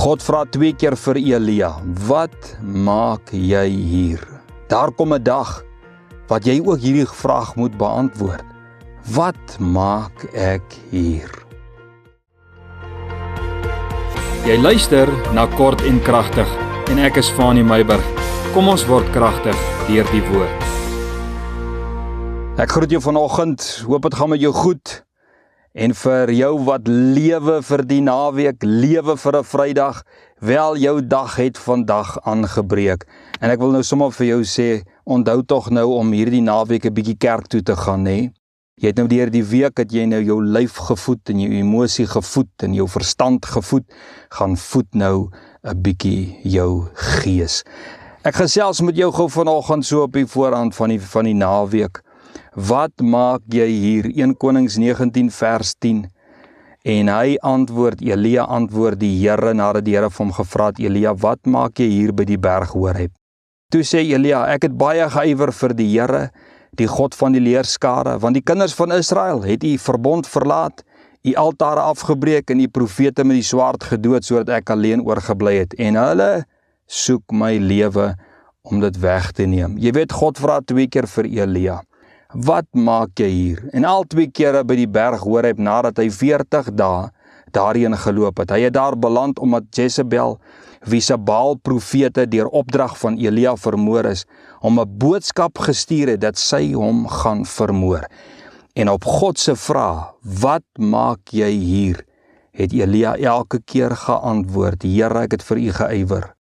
God vra 2 keer vir Elia, wat maak jy hier? Daar kom 'n dag wat jy ook hierdie vraag moet beantwoord. Wat maak ek hier? Jy luister na Kort en Kragtig en ek is Fanie Meiburg. Kom ons word kragtig deur die woord. Ek groet jou vanoggend, hoop dit gaan met jou goed. En vir jou wat lewe vir die naweek, lewe vir 'n Vrydag, wel jou dag het vandag aangebreek. En ek wil nou sommer vir jou sê, onthou tog nou om hierdie naweek 'n bietjie kerk toe te gaan, hè? Jy het nou deur die week het jy nou jou lyf gevoed en jou emosie gevoed en jou verstand gevoed, gaan voed nou 'n bietjie jou gees. Ek gesels met jou gou vanoggend so op die voorhand van die naweek. Wat maak jy hier? 1 Konings 19 vers 10. En Elia antwoord die Here nadat die Here vir hom gevra het, Elia, wat maak jy hier by die berg Horeb? Toe sê Elia, ek het baie geywer vir die Here, die God van die leerskare, want die kinders van Israel het u verbond verlaat, u altare afgebreek en u profete met die swaard gedood, sodat ek alleen oorgebly het. En hulle soek my lewe om dit weg te neem. Jy weet, God vra 2 keer vir Elia. Wat maak jy hier? En al 2 kere by die berg Horeb nadat hy 40 dae daarheen geloop het. Hy het daar beland omdat Jezebel, wie se Baal profete deur opdrag van Elia vermoor is, om 'n boodskap gestuur het dat sy hom gaan vermoor. En op God se vraag, wat maak jy hier? Het Elia elke keer geantwoord, Here, ek het vir u geywer.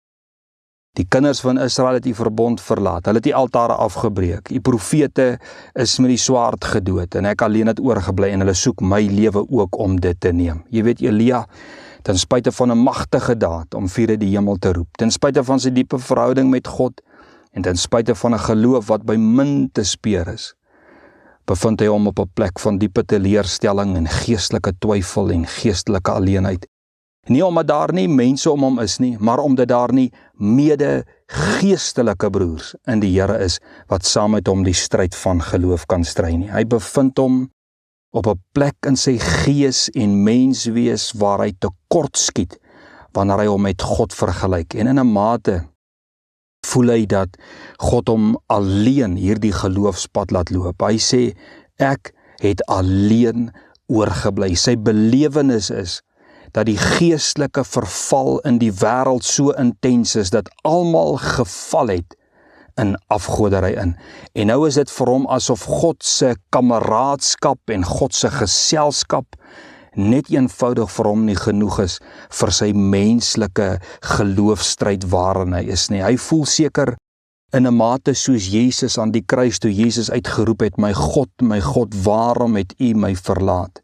Die kinders van Israel het die verbond verlaat, hulle het die altare afgebreek, die profete is met die swaard gedood, en ek alleen het oorgebly, en hulle soek my lewe ook om dit te neem. Jy weet, Elia, ten spyte van 'n magtige daad om vuur uit die hemel te roep, ten spyte van sy diepe verhouding met God, en ten spyte van 'n geloof wat by min te speur is, bevind hy hom op 'n plek van diepe teleurstelling en geestelike twyfel en geestelike alleenheid. Nie omdat daar nie mense om hom is nie, maar omdat daar nie mede-geestelike broers in die Here is, wat saam met hom die stryd van geloof kan stry nie. Hy bevind hom op 'n plek in sy gees en menswees waar hy tekort skiet, wanneer hy hom met God vergelyk. En in 'n mate voel hy dat God hom alleen hierdie geloofspad laat loop. Hy sê, ek het alleen oorgebly. Sy belewenis is, dat die geestelike verval in die wêreld so intens is, dat almal geval het in afgoderry in. En nou is dit vir hom asof God se kameraadskap en God se geselskap net eenvoudig vir hom nie genoeg is vir sy menslike geloofstryd waarin hy is nie. Hy voel seker in 'n mate soos Jesus aan die kruis, toe Jesus uitgeroep het, my God, waarom het u my verlaat?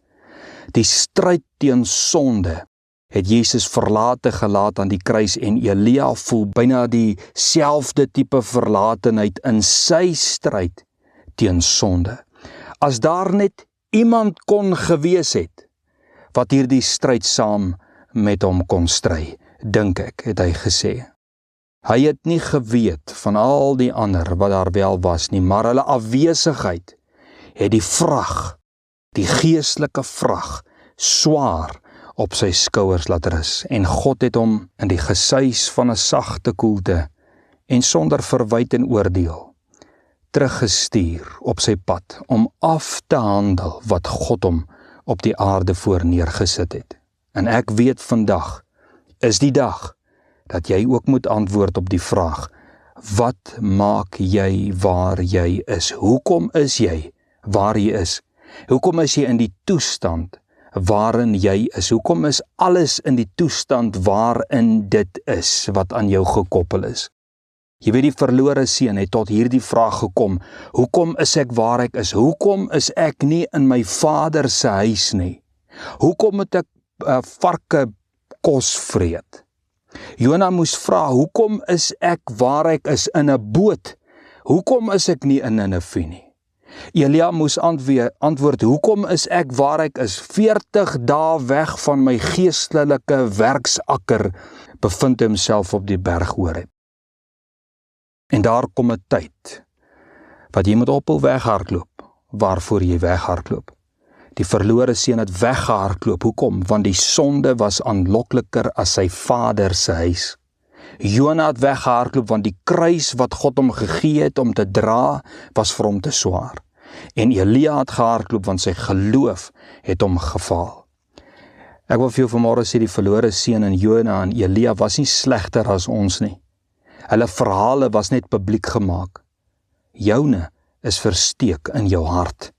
Die stryd teen sonde het Jesus verlate gelaat aan die kruis, en Elia voel byna dieselfde tipe verlatenheid in sy stryd teen sonde. As daar net iemand kon gewees het wat hierdie stryd saam met hom kon stry, dink ek, het hy gesê. Hy het nie geweet van al die ander wat daar wel was nie, maar hulle afwesigheid het die vrag, die geestelike vrag, swaar op sy skouers laat rus, en God het hom in die gesuis van 'n sagte koelte en sonder verwyte en oordeel teruggestuur op sy pad om af te handel wat God hom op die aarde voor neergesit het. En ek weet vandag is die dag dat jy ook moet antwoord op die vraag, wat maak jy waar jy is? Hoekom is jy waar jy is? Hoekom is jy in die toestand waarin jy is? Hoekom is alles in die toestand waarin dit is wat aan jou gekoppel is? Jy weet, die verlore seun het tot hierdie vraag gekom, hoekom is ek waar ek is? Hoekom is ek nie in my Vader se huis nie? Hoekom moet ek varke kos vreet? Jona moes vra, hoekom is ek waar ek is in 'n boot? Hoekom is ek nie in Ninive nie? Elia moes antwoord, hoekom is ek waar ek is? 40 dae weg van my geestelike werksakker bevind homself op die berg Horeb. En daar kom 'n tyd wat jy moet ophou weghardloop, waarvoor jy weghardloop. Die verlore seun het weggehardloop. Hoekom? Want die sonde was aanlokliker as sy vader se huis. Jona het weggehardloop want die kruis wat God hom gegee het om te dra, was vir hom te swaar. En Elia het gehardloop want sy geloof het hom gefaal. Ek wil vir jou vanmôre sê die verlore seun in Jona en Elia was nie slegter as ons nie. Hulle verhale was net publiek gemaak. Joune is versteek in jou hart.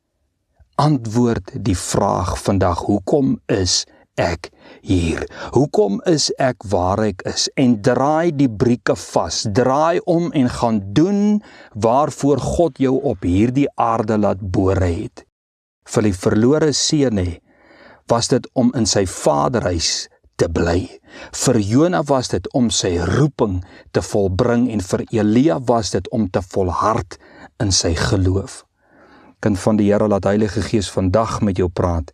Antwoord die vraag vandag, hoekom is ek hier? Hoekom is ek waar ek is? En draai die brieke vas, draai om en gaan doen waarvoor God jou op hierdie aarde laat bore het. Vir die verlore seun was dit om in sy vaderhuis te bly. Vir Jona was dit om sy roeping te volbring en vir Elia was dit om te volhard in sy geloof. Kind van die Here, laat Heilige Gees vandag met jou praat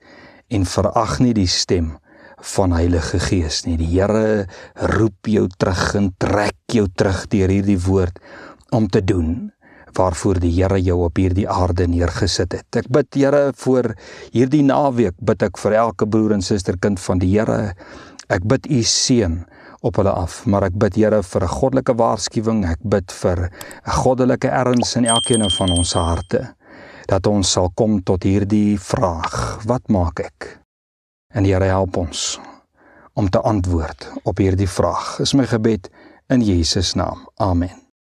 en verag nie die stem van Heilige Gees nie. Die Here roep jou terug en trek jou terug deur hierdie woord om te doen waarvoor die Here jou op hierdie aarde neergesit het. Ek bid, Here, vir hierdie naweek bid ek vir elke broer en suster, kind van die Here. Ek bid u seën op hulle af, maar ek bid, Here, vir 'n goddelike waarskuwing. Ek bid vir 'n goddelike erns in elkeen van ons harte, dat ons sal kom tot hierdie vraag, wat maak ek? En die Here help ons om te antwoord op hierdie vraag. Is my gebed in Jesus naam. Amen.